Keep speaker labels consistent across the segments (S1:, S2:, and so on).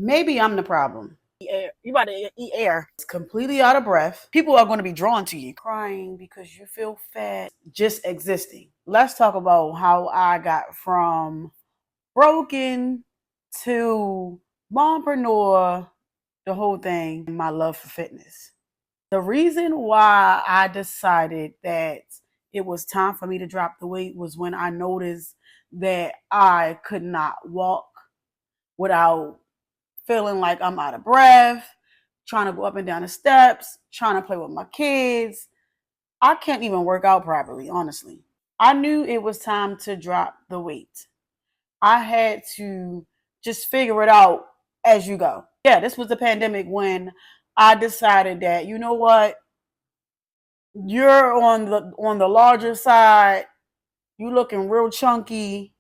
S1: Maybe I'm the problem.
S2: Air. You about to eat air.
S1: It's completely out of breath. People are going to be drawn to you. Crying because you feel fat, just existing. Let's talk about how I got from broken to mompreneur, the whole thing, my love for fitness. The reason why I decided that it was time for me to drop the weight was when I noticed that I could not walk without feeling like I'm out of breath, trying to go up and down the steps, trying to play with my kids. I can't even work out properly, honestly. I knew it was time to drop the weight. I had to just figure it out as you go. Yeah, this was the pandemic when I decided that, you know what, you're on the larger side, you looking real chunky,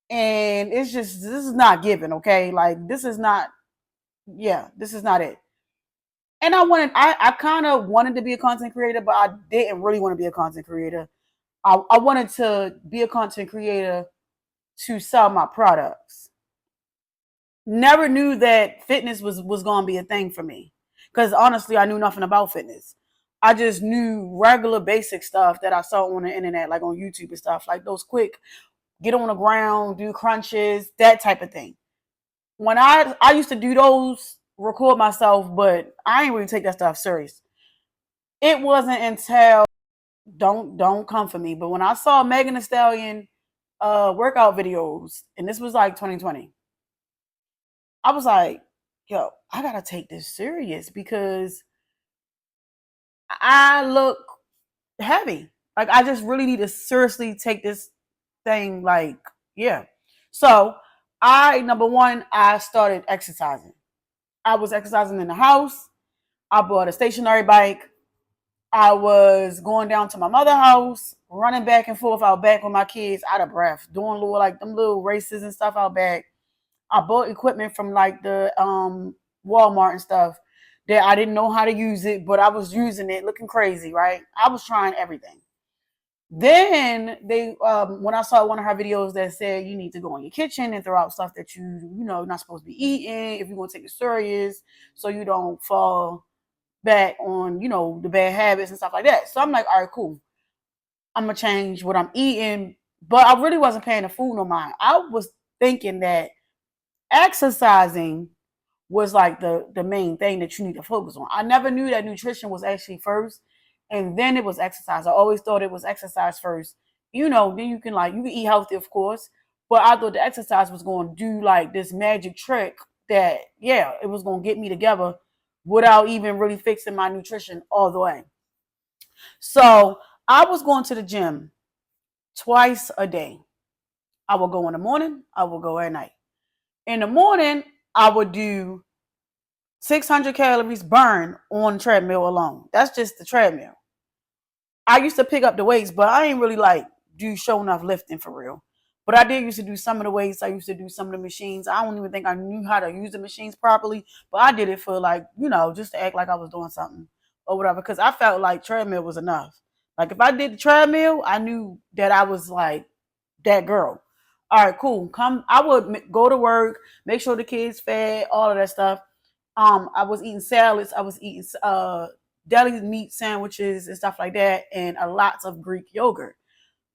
S1: and it's just this is not given, okay? Like this is not, yeah, this is not it. And I kind of wanted to be a content creator, but I didn't really want to be a content creator. I wanted to be a content creator to sell my products. Never knew that fitness was going to be a thing for me. Because honestly, I knew nothing about fitness. I just knew regular basic stuff that I saw on the internet, like on YouTube and stuff, like those quick get on the ground, do crunches, that type of thing. When I used to do those, record myself, but I ain't really take that stuff serious. It wasn't until don't come for me, but when I saw Megan Thee Stallion workout videos, and this was like 2020, I was like, yo, I gotta take this serious because I look heavy. Like I just really need to seriously take this thing, like, yeah. So I number one, I started exercising. I was exercising in the house. I bought a stationary bike. I was going down to my mother's house, running back and forth out back with my kids, out of breath, doing little like them little races and stuff out back. I bought equipment from like the Walmart and stuff that I didn't know how to use it, but I was using it, looking crazy, right? I was trying everything. Then they, when I saw one of her videos that said you need to go in your kitchen and throw out stuff that you know, not supposed to be eating if you're gonna take it serious, so you don't fall back on, you know, the bad habits and stuff like that. So I'm like, all right, cool. I'm gonna change what I'm eating, but I really wasn't paying the food no mind. I was thinking that exercising was like the main thing that you need to focus on. I never knew that nutrition was actually first, and then it was exercise. I always thought it was exercise first. You know, then you can eat healthy, of course, but I thought the exercise was going to do like this magic trick that, yeah, it was going to get me together without even really fixing my nutrition all the way. So I was going to the gym twice a day. I would go in the morning, I would go at night. In the morning, I would do 600 calories burn on treadmill alone. That's just the treadmill. I used to pick up the weights, but I ain't really like do show enough lifting for real. But I did used to do some of the weights. I used to do some of the machines. I don't even think I knew how to use the machines properly, but I did it for like, you know, just to act like I was doing something or whatever. Because I felt like treadmill was enough. Like if I did the treadmill, I knew that I was like that girl. All right, cool. Come, I would go to work, make sure the kids fed, all of that stuff. I was eating salads. I was eating deli meat sandwiches and stuff like that, and a lots of Greek yogurt.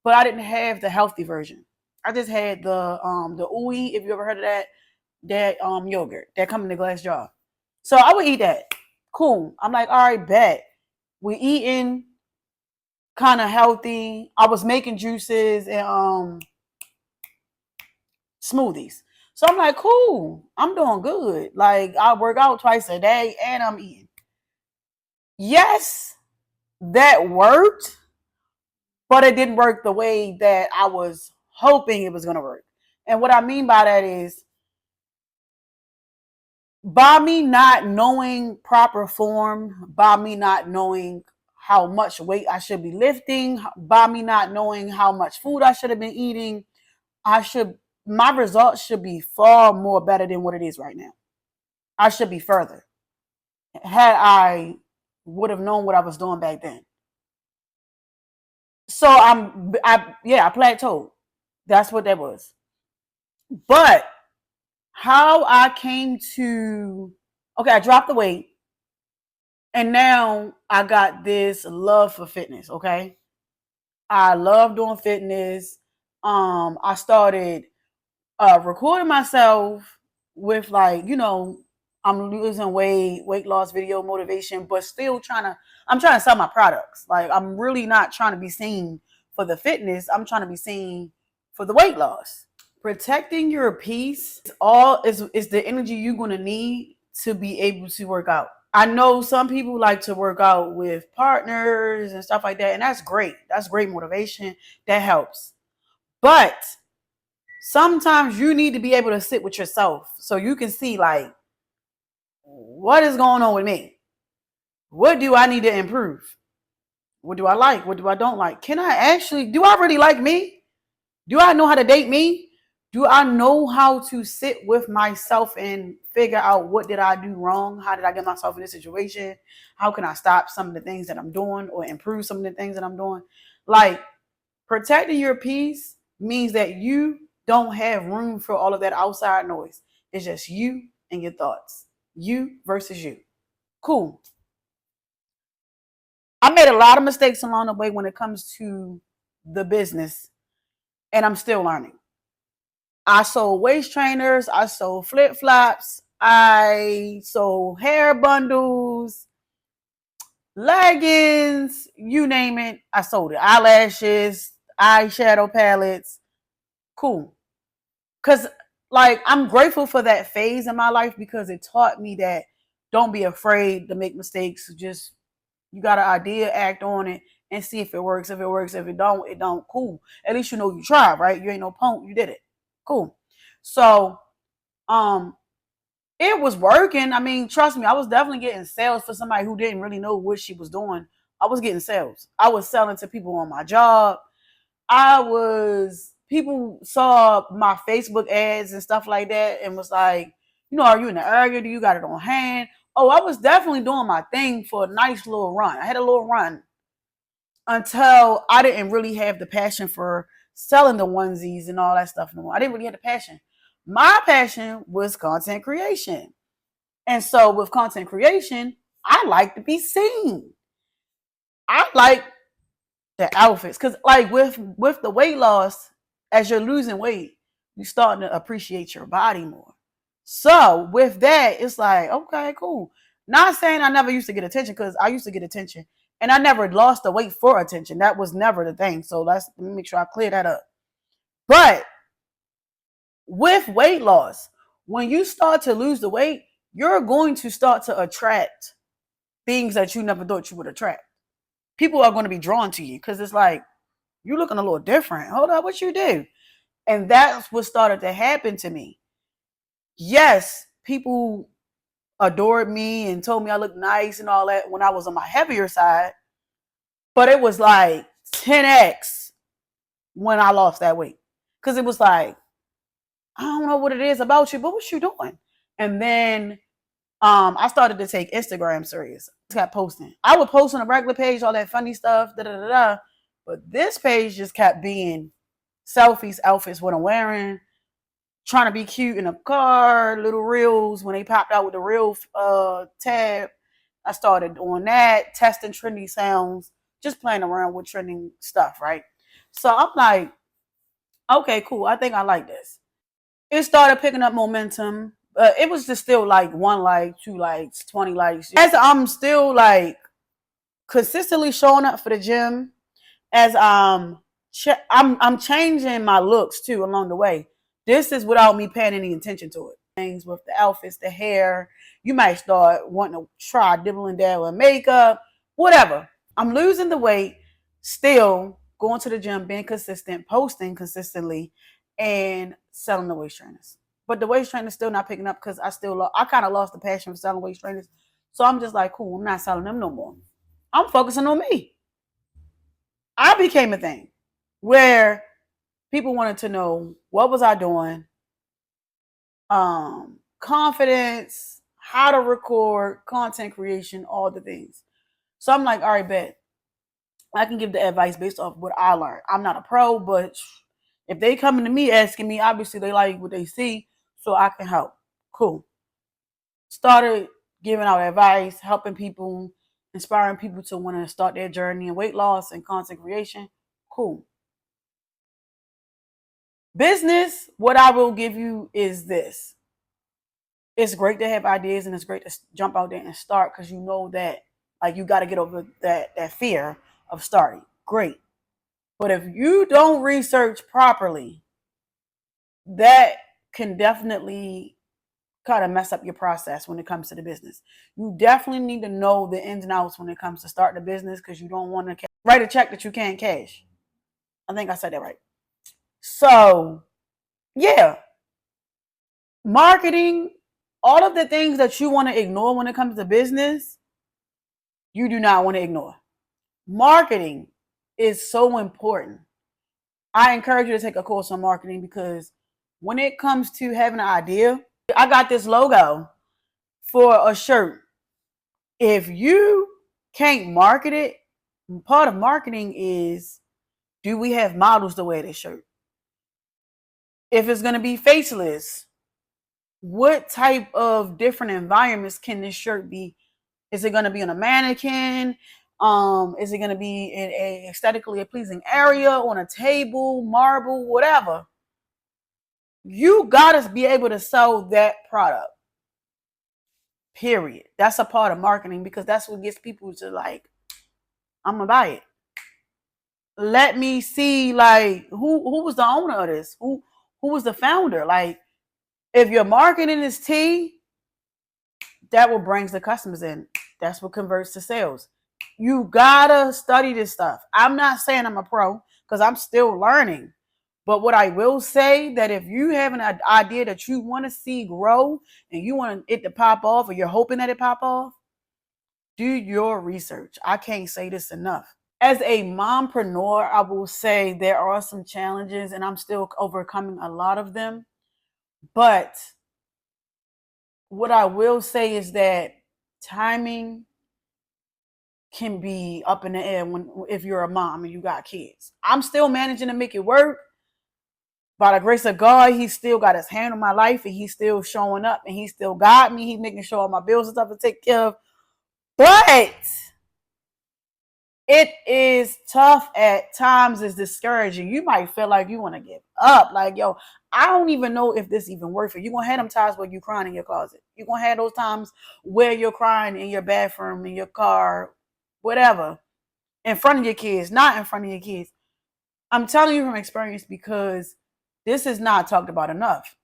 S1: But I didn't have the healthy version. I just had the ooey, if you ever heard of that yogurt that come in the glass jar. So I would eat that. Cool. I'm like, all right, bet. We eating kind of healthy. I was making juices and smoothies. So I'm like, cool. I'm doing good. Like I work out twice a day and I'm eating. Yes, that worked, but it didn't work the way that I was hoping it was going to work. And what I mean by that is by me not knowing proper form, by me not knowing how much weight I should be lifting, by me not knowing how much food I should have been eating, my results should be far more better than what it is right now. I should be further had I would have known what I was doing back then. So I plateaued. That's what that was. But how I came to, okay, I dropped the weight and now I got this love for fitness. Okay. I love doing fitness. I started recording myself with like, I'm losing weight loss video motivation, but still I'm trying to sell my products. Like I'm really not trying to be seen for the fitness. I'm trying to be seen for the weight loss. Protecting your peace is the energy you're gonna need to be able to work out. I know some people like to work out with partners and stuff like that, and that's great. That's great motivation. That helps. But sometimes you need to be able to sit with yourself so you can see like what is going on with me. What do I need to improve? What do I like? What do I don't like? Do I really like me? Do I know how to date me? Do I know how to sit with myself and figure out what did I do wrong? How did I get myself in this situation? How can I stop some of the things that I'm doing or improve some of the things that I'm doing? Like protecting your peace means that you don't have room for all of that outside noise. It's just you and your thoughts. You versus you. Cool. I made a lot of mistakes along the way when it comes to the business, and I'm still learning. I sold waist trainers, I sold flip flops, I sold hair bundles, leggings, you name it, I sold it. Eyelashes, eyeshadow palettes. Cool. Because, like, I'm grateful for that phase in my life because it taught me that don't be afraid to make mistakes. Just, you got an idea, act on it, and see if it works. If it works, if it don't, it don't. Cool. At least you know you tried, right? You ain't no punk. You did it. Cool. So, it was working. I mean, trust me, I was definitely getting sales for somebody who didn't really know what she was doing. I was getting sales. I was selling to people on my job. People saw my Facebook ads and stuff like that and was like, are you in the area? Do you got it on hand? Oh, I was definitely doing my thing for a nice little run. I had a little run until I didn't really have the passion for selling the onesies and all that stuff no more. I didn't really have the passion. My passion was content creation. And so with content creation, I like to be seen. I like the outfits because like with the weight loss, as you're losing weight, you're starting to appreciate your body more. So with that, it's like, okay, cool. Not saying I never used to get attention, because I used to get attention and I never lost the weight for attention. That was never the thing. So let me make sure I clear that up. But with weight loss, when you start to lose the weight, you're going to start to attract things that you never thought you would attract. People are going to be drawn to you because it's like, you're looking a little different. Hold up, what you do? And that's what started to happen to me. Yes, people adored me and told me I looked nice and all that when I was on my heavier side, but it was like 10x when I lost that weight. Because it was like, I don't know what it is about you, but what you doing? And then I started to take Instagram serious. I kept posting. I would post on a regular page, all that funny stuff, but this page just kept being selfies, outfits, what I'm wearing, trying to be cute in a car, little reels when they popped out with the reel tab. I started doing that, testing trendy sounds, just playing around with trending stuff, right? So I'm like, okay, cool. I think I like this. It started picking up momentum. It was just still like 1 like, 2 likes, 20 likes. As I'm still like consistently showing up for the gym, as I'm changing my looks too along the way. This is without me paying any attention to it. Things with the outfits, the hair. You might start wanting to try dibbling down with makeup, whatever. I'm losing the weight, still going to the gym, being consistent, posting consistently, and selling the waist trainers. But the waist trainers still not picking up because I kind of lost the passion for selling waist trainers. So I'm just like, cool, I'm not selling them no more. I'm focusing on me. I became a thing where people wanted to know what was I doing, confidence, how to record, content creation, all the things. So I'm like, all right, bet. I can give the advice based off what I learned. I'm not a pro, but if they coming to me asking me, obviously they like what they see. so I can help. Cool. Started giving out advice, helping people, inspiring people to want to start their journey in weight loss and content creation. Cool. Business, what I will give you is this. It's great to have ideas and it's great to jump out there and start because you know that like you got to get over that fear of starting. Great. But if you don't research properly, that can definitely kind of mess up your process when it comes to the business. You definitely need to know the ins and outs when it comes to starting a business because you don't want to write a check that you can't cash. I think I said that right. So, yeah, marketing, all of the things that you want to ignore when it comes to business, you do not want to ignore. Marketing is so important. I encourage you to take a course on marketing because when it comes to having an idea, I got this logo for a shirt. If you can't market it, part of marketing is, do we have models to wear this shirt? If it's going to be faceless, what type of different environments can this shirt be? Is it going to be on a mannequin? Is it going to be in a aesthetically pleasing area, on a table, marble, whatever? You got to be able to sell that product. Period. That's a part of marketing because that's what gets people to like, I'm gonna buy it. Let me see, like, who was the owner of this? Who was the founder? Like, if your marketing is tea, that what brings the customers in. That's what converts to sales. You gotta study this stuff. I'm not saying I'm a pro because I'm still learning. But what I will say that if you have an idea that you want to see grow and you want it to pop off or you're hoping that it pop off, do your research. I can't say this enough. As a mompreneur, I will say there are some challenges and I'm still overcoming a lot of them. But what I will say is that timing can be up in the air if you're a mom and you got kids. I'm still managing to make it work. By the grace of God, he still got his hand on my life and he's still showing up and he still got me. He's making sure all my bills and stuff to take care of. But it is tough at times. It's discouraging. You might feel like you want to give up. Like, yo, I don't even know if this even worth it. You're going to have them times where you're crying in your closet. You're going to have those times where you're crying in your bathroom, in your car, whatever, in front of your kids, not in front of your kids. I'm telling you from experience because this is not talked about enough.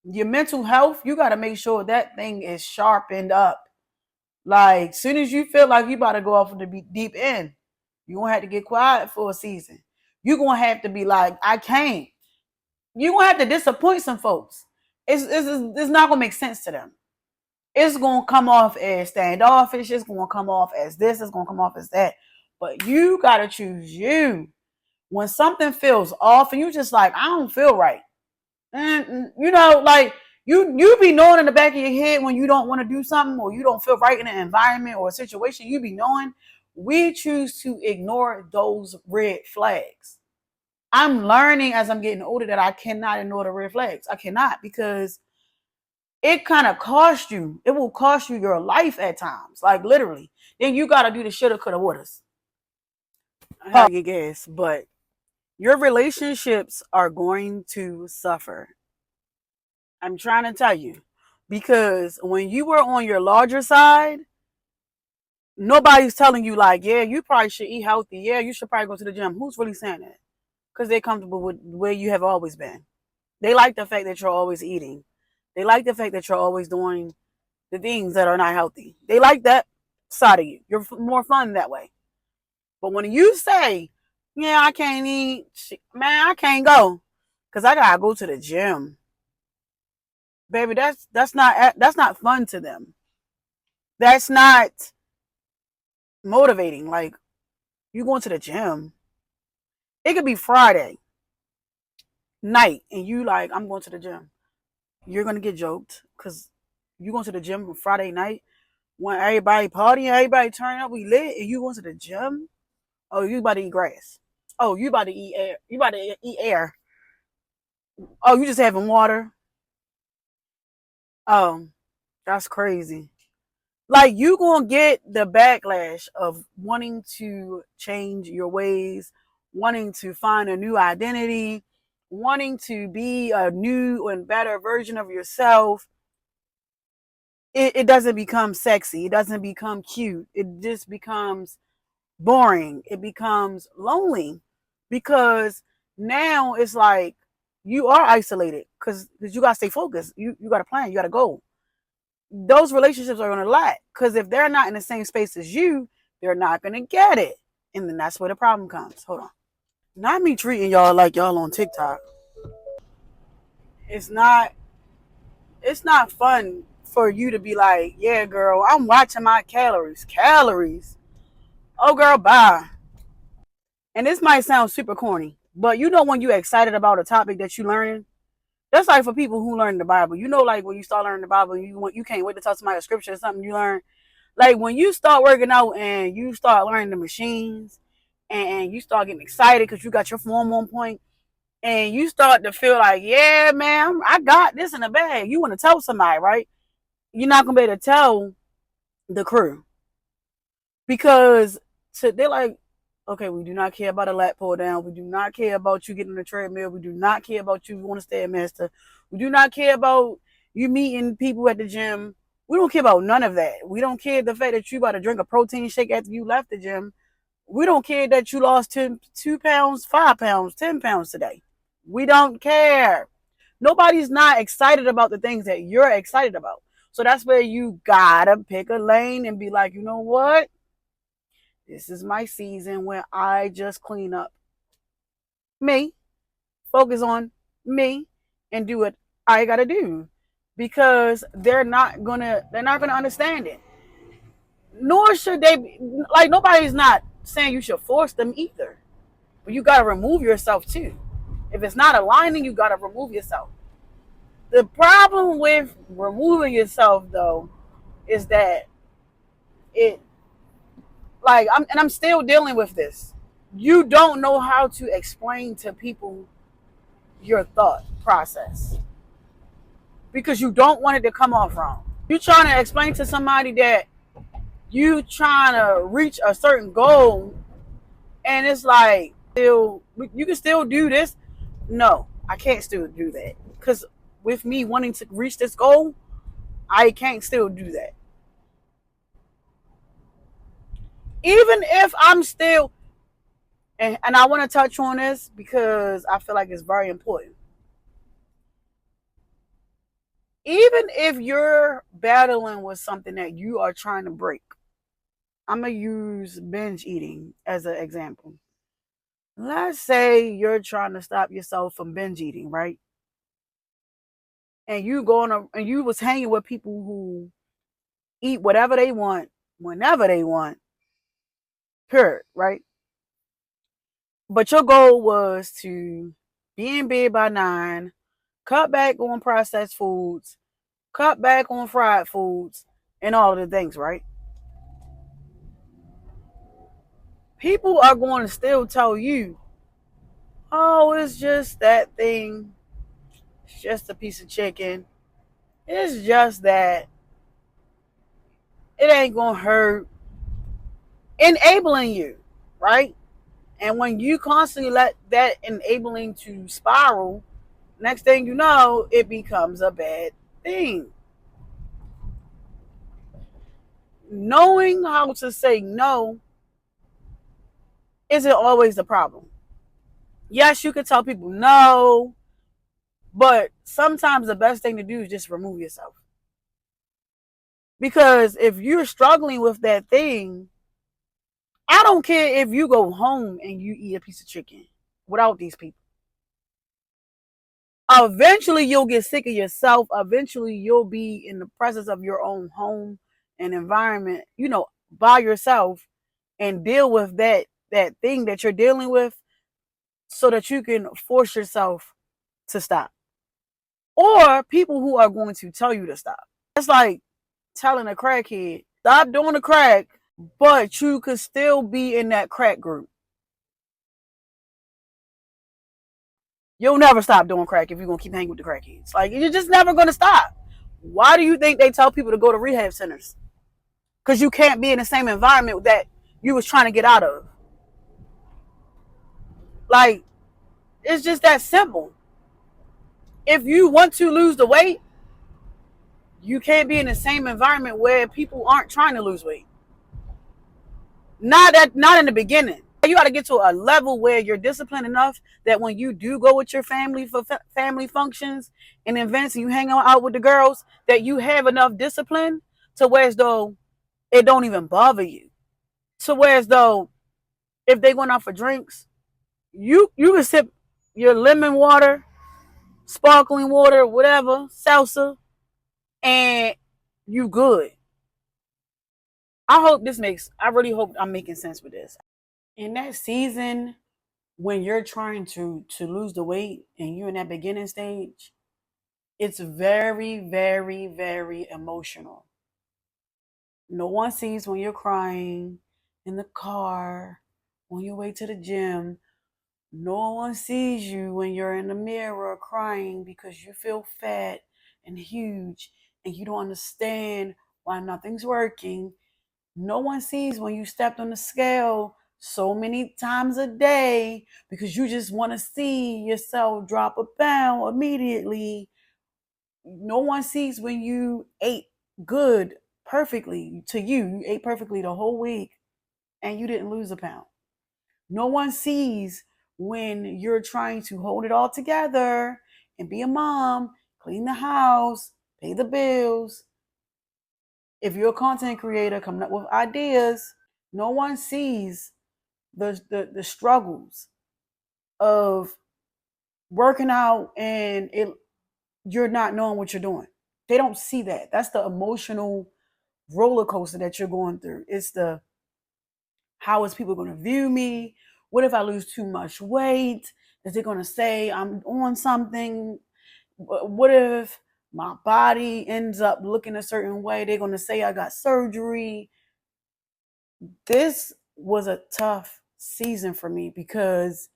S1: Your mental health, you got to make sure that thing is sharpened up. Like, soon as you feel like you about to go off in the deep end, you're going to have to get quiet for a season. You're going to have to be like, I can't. You're going to have to disappoint some folks. It's not going to make sense to them. It's going to come off as standoffish. It's going to come off as this. It's going to come off as that. But you got to choose you. When something feels off and you just like, I don't feel right. And, you know, like, you be knowing in the back of your head when you don't want to do something or you don't feel right in an environment or a situation, you be knowing. We choose to ignore those red flags. I'm learning as I'm getting older that I cannot ignore the red flags. I cannot because it kind of costs you. It will cost you your life at times, like literally. Then you got to do the shoulda, coulda, wouldas. I gotta get gas, but your relationships are going to suffer. I'm trying to tell you. Because when you were on your larger side, nobody's telling you like, yeah, you probably should eat healthy. Yeah, you should probably go to the gym. Who's really saying that? Because they're comfortable with where you have always been. They like the fact that you're always eating. They like the fact that you're always doing the things that are not healthy. They like that side of you. You're more fun that way. But when you say, yeah, I can't eat, man, I can't go because I gotta go to the gym. Baby, that's not fun to them. That's not motivating. Like, you going to the gym. It could be Friday night and you like, I'm going to the gym. You're gonna get joked because you going to the gym on Friday night when everybody partying, everybody turning up, we lit, and you going to the gym. Oh, you about to eat grass. Oh, you about to eat air. You about to eat air. Oh, you just having water. Oh, that's crazy. Like you gonna get the backlash of wanting to change your ways, wanting to find a new identity, wanting to be a new and better version of yourself. It doesn't become sexy. It doesn't become cute. It just becomes boring. It becomes lonely because now it's like you are isolated because you got to stay focused. You got to plan. You got to go. Those relationships are going to lack because if they're not in the same space as you, they're not going to get it. And then that's where the problem comes. Hold on. Not me treating y'all like y'all on TikTok. It's not it's not fun for you to be like, yeah, girl, I'm watching my calories. Calories. Oh girl, bye. And this might sound super corny, but you know when you're excited about a topic that you're learning, that's like for people who learn the Bible. You know, like when you start learning the Bible, you can't wait to tell somebody a scripture or something you learn. Like when you start working out and you start learning the machines and you start getting excited because you got your form on point and you start to feel like, yeah, man, I got this in the bag. You want to tell somebody, right? You're not gonna be able to tell the crew because they're like, okay, we do not care about a lat pull down. We do not care about you getting on the treadmill. We do not care about you want to stay a master. We do not care about you meeting people at the gym. We don't care about none of that. We don't care the fact that you about to drink a protein shake after you left the gym. We don't care that you lost 2 pounds, 5 pounds, 10 pounds today. We don't care. Nobody's not excited about the things that you're excited about. So that's where you gotta pick a lane and be like, you know what? This is my season where I just clean up me, focus on me, and do what I gotta do. Because they're not gonna understand it. Nor should they be, like nobody's not saying you should force them either. But you gotta remove yourself too. If it's not aligning, you gotta remove yourself. The problem with removing yourself though is that it I'm still dealing with this. You don't know how to explain to people your thought process because you don't want it to come off wrong. You trying to explain to somebody that you trying to reach a certain goal and it's like still you can still do this. No, I can't still do that because with me wanting to reach this goal, I can't still do that. Even if I'm still, and I want to touch on this because I feel like it's very important. Even if you're battling with something that you are trying to break, I'm going to use binge eating as an example. Let's say you're trying to stop yourself from binge eating, right? And you was hanging with people who eat whatever they want, whenever they want, period, right? But your goal was to be in bed by 9, cut back on processed foods, cut back on fried foods, and all of the things, right? People are going to still tell you, oh, it's just that thing. It's just a piece of chicken. It's just that. It ain't going to hurt. Enabling you, right? And when you constantly let that enabling to spiral, next thing you know, it becomes a bad thing. Knowing how to say no isn't always the problem. Yes, you can tell people no, but sometimes the best thing to do is just remove yourself. Because if you're struggling with that thing, I don't care if you go home and you eat a piece of chicken without these people. Eventually, you'll get sick of yourself. Eventually, you'll be in the presence of your own home and environment, by yourself and deal with that thing that you're dealing with so that you can force yourself to stop. Or people who are going to tell you to stop. It's like telling a crackhead, stop doing the crack, but you could still be in that crack group. You'll never stop doing crack if you're going to keep hanging with the crackheads. Like, you're just never going to stop. Why do you think they tell people to go to rehab centers? Because you can't be in the same environment that you was trying to get out of. Like, it's just that simple. If you want to lose the weight, you can't be in the same environment where people aren't trying to lose weight. Not in the beginning. You got to get to a level where you're disciplined enough that when you do go with your family for family functions and events and you hang out with the girls, that you have enough discipline to where as though it don't even bother you. So whereas though if they going out for drinks, you can sip your lemon water, sparkling water, whatever, salsa, and you good. I really hope I'm making sense with this. In that season when you're trying to lose the weight and you're in that beginning stage, it's very, very, very emotional. No one sees when you're crying in the car, on your way to the gym. No one sees you when you're in the mirror crying because you feel fat and huge and you don't understand why nothing's working. No one sees when you stepped on the scale so many times a day because you just want to see yourself drop a pound immediately. No one sees when you ate good perfectly to you. You ate perfectly the whole week and you didn't lose a pound. No one sees when you're trying to hold it all together and be a mom, clean the house, pay the bills. If you're a content creator coming up with ideas, no one sees the struggles of working out and you're not knowing what you're doing. They don't see that. That's the emotional roller coaster that you're going through. It's the how is people going to view me? What if I lose too much weight? Is they going to say I'm on something? What if my body ends up looking a certain way? They're going to say I got surgery. This was a tough season for me because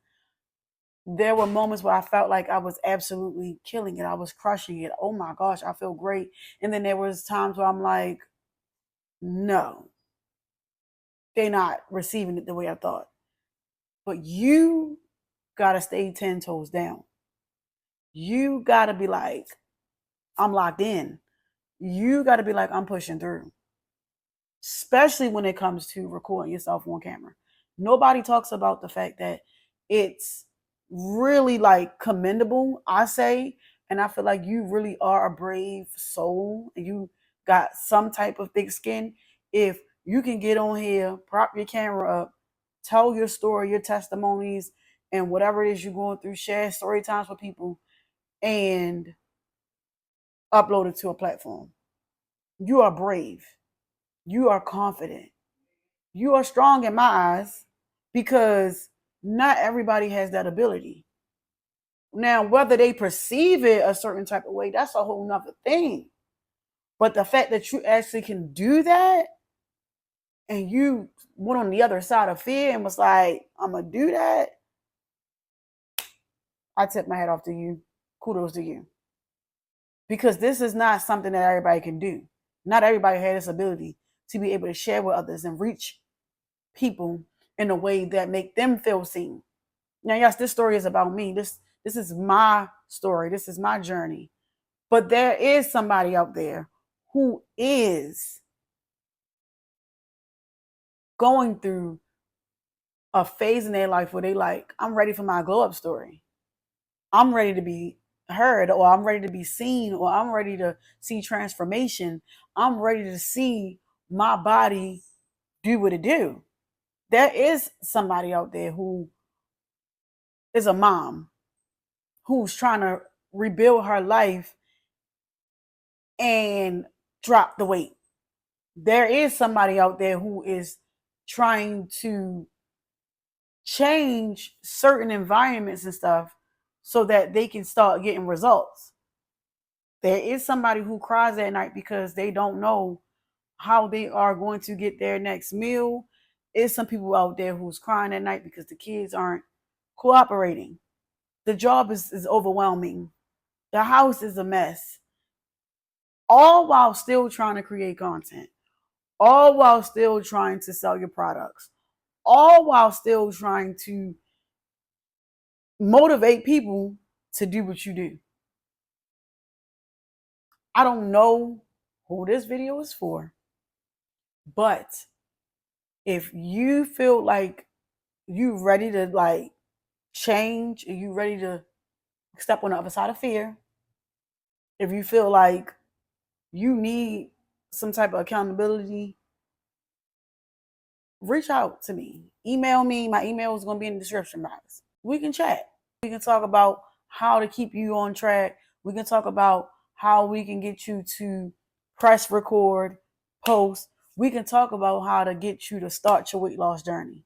S1: there were moments where I felt like I was absolutely killing it. I was crushing it. Oh my gosh, I feel great. And then there was times where I'm like, no, they're not receiving it the way I thought. But you gotta stay 10 toes down. You gotta be like, I'm locked in. You gotta be like, I'm pushing through. Especially when it comes to recording yourself on camera. Nobody talks about the fact that it's really like commendable, I say, and I feel like you really are a brave soul and you got some type of thick skin. If you can get on here, prop your camera up, tell your story, your testimonies, and whatever it is you're going through, share story times with people and upload it to a platform. You are brave. You are confident. You are strong in my eyes because not everybody has that ability. Now, whether they perceive it a certain type of way, that's a whole nother thing. But the fact that you actually can do that and you went on the other side of fear and was like, I'm going to do that, I tip my hat off to you. Kudos to you. Because this is not something that everybody can do. Not everybody has this ability to be able to share with others and reach people in a way that make them feel seen. Now, yes, this story is about me. This is my story. This is my journey. But there is somebody out there who is going through a phase in their life where they like, I'm ready for my glow up story. I'm ready to be heard, or I'm ready to be seen, or I'm ready to see transformation. I'm ready to see my body do what it do. There is somebody out there who is a mom who's trying to rebuild her life and drop the weight. There is somebody out there who is trying to change certain environments and stuff so that they can start getting results. There is somebody who cries at night because they don't know how they are going to get their next meal. There's some people out there who's crying at night because the kids aren't cooperating. The job is overwhelming. The house is a mess. all while still trying to create content, all while still trying to sell your products, all while still trying to motivate people to do what you do. I don't know who this video is for, but if you feel like you ready to like change, and you ready to step on the other side of fear, if you feel like you need some type of accountability, reach out to me. Email me. My email is going to be in the description box. We can chat. We can talk about how to keep you on track. We can talk about how we can get you to press record, post. We can talk about how to get you to start your weight loss journey.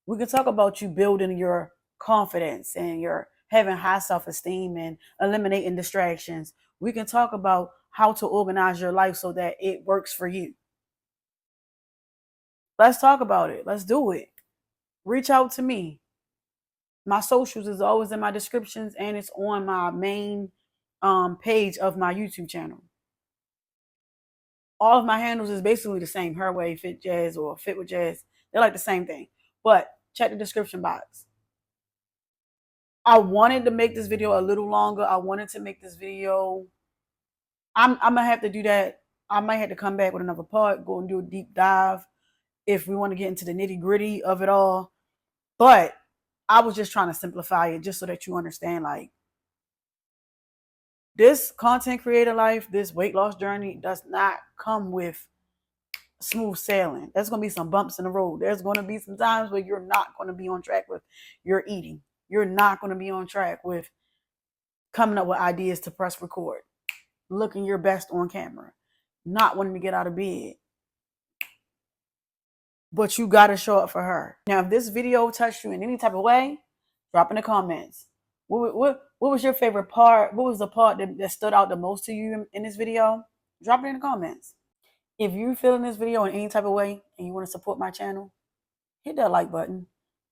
S1: We can talk about you building your confidence and your having high self-esteem and eliminating distractions. We can talk about how to organize your life so that it works for you. Let's talk about it. Let's do it. Reach out to me. My socials is always in my descriptions, and it's on my main page of my YouTube channel. All of my handles is basically the same: Her Way, Fit Jazz, or Fit with Jazz. They're like the same thing. But check the description box. I wanted to make this video a little longer. I wanted to make this video. I'm gonna have to do that. I might have to come back with another part, go and do a deep dive if we want to get into the nitty-gritty of it all. But I was just trying to simplify it just so that you understand, like, this content creator life, this weight loss journey does not come with smooth sailing. There's going to be some bumps in the road. There's going to be some times where you're not going to be on track with your eating. You're not going to be on track with coming up with ideas to press record, looking your best on camera, not wanting to get out of bed. But you got to show up for her. Now, if this video touched you in any type of way, drop in the comments. What was your favorite part? What was the part that stood out the most to you in this video? Drop it in the comments. If you're feeling this video in any type of way and you want to support my channel, hit that like button,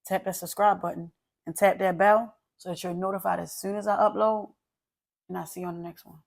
S1: tap that subscribe button, and tap that bell so that you're notified as soon as I upload. And I'll see you on the next one.